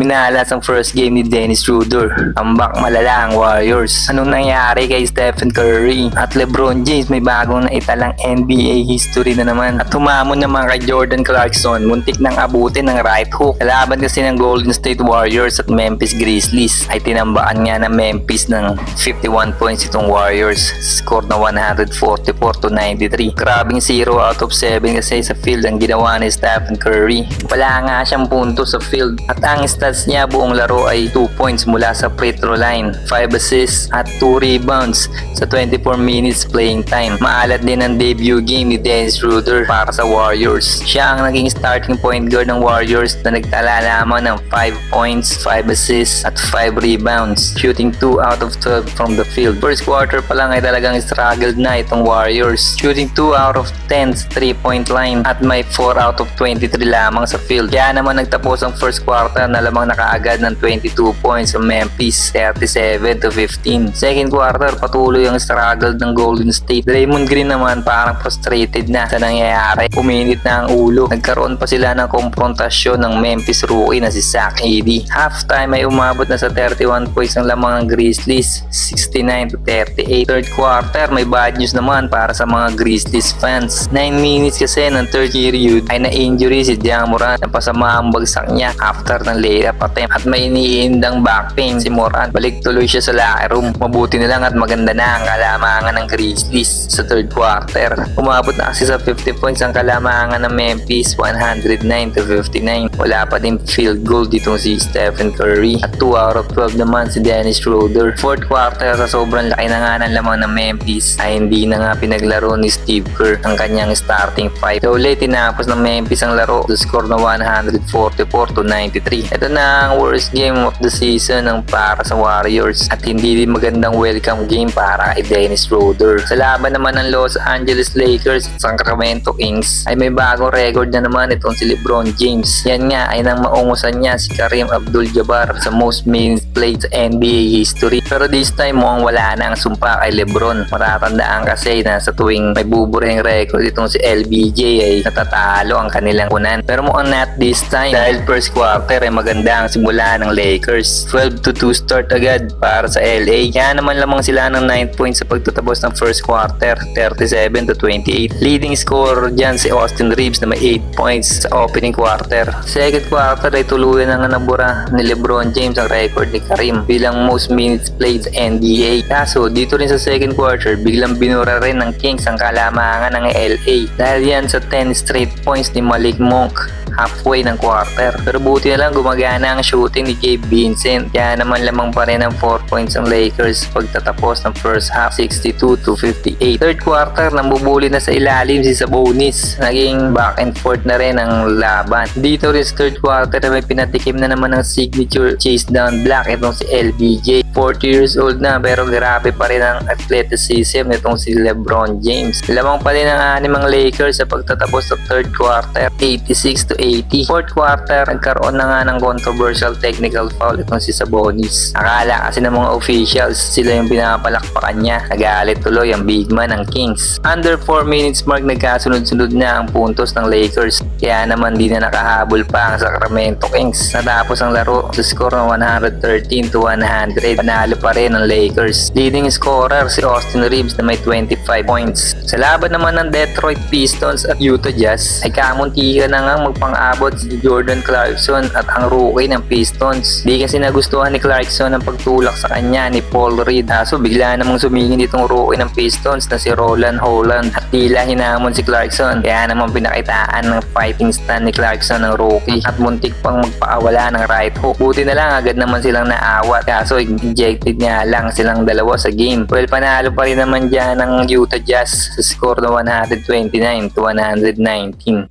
Minalas ang first game ni Dennis Schroeder. Ambak malala ang Warriors. Anong nangyari kay Stephen Curry? At LeBron James may bagong naitalang NBA history na naman. At humamon naman kay Jordan Clarkson. Muntik nang abutin ng right hook. Kalaban kasi ng Golden State Warriors at Memphis Grizzlies ay tinambaan nga ng Memphis ng 51 points itong Warriors. Score na 144-93. Grabing 0 out of 7 kasi sa field ang ginawa ni Stephen Curry. Wala nga siyang punto sa field. At ang stats niya buong laro ay 2 points mula sa free throw line, 5 assists at 2 rebounds sa 24 minutes playing time. Maalat din ang debut game ni Dennis Schroeder para sa Warriors. Siya ang naging starting point guard ng Warriors na nagtala lamang ng 5 points, 5 assists at 5 rebounds, shooting 2 out of 12 from the field. First quarter pa lang ay talagang struggled na itong Warriors, shooting 2 out of 10 sa 3-point line at may 4 out of 23 lamang sa field. Kaya naman nagtapos ang first quarter na lamang nakaagad ng 22 points sa Memphis, 37-15. Second quarter, patuloy ang struggle ng Golden State. Draymond Green naman parang frustrated na sa nangyayari. Uminit na ang ulo. Nagkaroon pa sila ng komprontasyon ng Memphis rookie na si Zach Edey. Halftime ay umabot na sa 31 points ang lamang ng Grizzlies, 69-38. Third quarter, may bad news naman para sa mga Grizzlies fans. 9 minutes kasi ng third period ay na-injury si Ja Morant. Napasama ang bagsak niya after ng layup attempt at may iniindang back pain si Morant. Balik tuloy siya sa locker room. Mabuti na lang at maganda na ang kalamangan ng Grizzlies sa third quarter. Umabot na kasi sa 50 points ang kalamangan ng Memphis, 109-59. Wala pa din field goal ditong si Stephen Curry at 2 out of 12 naman si Dennis Schroeder. Fourth quarter, sa sobrang laki na nga ng lamang ng Memphis ay hindi na nga pinaglaro ni Steve Kerr ang kanyang starting five. So late tinapos ng Memphis ang laro. The score na 144-93. Ito na ang worst game of the season ng para sa Warriors at hindi din magandang welcome game para kay Dennis Schroeder. Sa laban naman ng Los Angeles Lakers at Sacramento Kings ay may bagong record na naman itong si LeBron James. Yan nga ay nang maungusan niya si Kareem Abdul-Jabbar sa most minutes played sa NBA history. Pero this time mukhang wala na ang sumpa kay LeBron. Matatandaan kasi na sa tuwing may bubureng record itong si LBJ ay natatalo ang kanilang kunan. Pero mukhang not this time dahil first quarter ay maganda ang simula ng Lakers. 12-2 start agad para sa LA. Kaya naman lamang sila ng 9 points sa pagtatapos ng first quarter, 37-28. Leading scorer dyan si Austin Reeves na may 8 points sa opening quarter. Second quarter ay tuluyan na nga nabura ni LeBron James ang record ni Kareem bilang most minutes played sa NBA. Kaso dito rin sa second quarter biglang binura rin ng Kings ang kalamangan ng LA dahil yan sa 10 straight points ni Malik Monk halfway ng quarter. Pero buti na lang gumagana ang shooting ni Gabe Vincent. Kaya naman lamang pa rin ang 4 points ang Lakers pagtatapos ng first half, 62-58. Third quarter, nambubuli na sa ilalim si Sabonis. Naging back and forth na rin ang laban. Dito rin sa third quarter may pinatikim na naman ng signature chase down block itong si LBJ. 40 years old na pero grabe pa rin ang athleticism nitong si LeBron James. Lamang pa rin ang animang Lakers sa pagtatapos ng third quarter, 86-80. Fourth quarter, nagkaroon na nga ng controversial technical foul itong si Sabonis. Akala kasi ng mga officials sila yung pinapalakpakan niya. Nagalit tuloy ang big man ng Kings. Under 4 minutes mark nagkasunod-sunod na ang puntos ng Lakers. Kaya naman di na nakahabol pa ang Sacramento Kings. Natapos ang laro sa score ng 113-100. Panalo pa rin ang Lakers. Leading scorer si Austin Reeves na may 25 points. Sa laban naman ng Detroit Pistons at Utah Jazz ay kamuntikan na nga magpang-abot si Jordan Clarkson at ang rookie ng Pistons. Di kasi nagustuhan ni Clarkson ang pagtulak sa kanya ni Paul Reed. So bigla namang sumingin itong rookie ng Pistons na si Roland Holland at tila hinamon si Clarkson. Kaya namang pinakitaan ng fighting stand ni Clarkson ng rookie at muntik pang magpaawala ng right hook. Buti na lang agad naman silang naawat. Kaso ejected nga lang silang dalawa sa game. Well, panalo pa rin naman dyan ng Utah Jazz sa score na 129-119.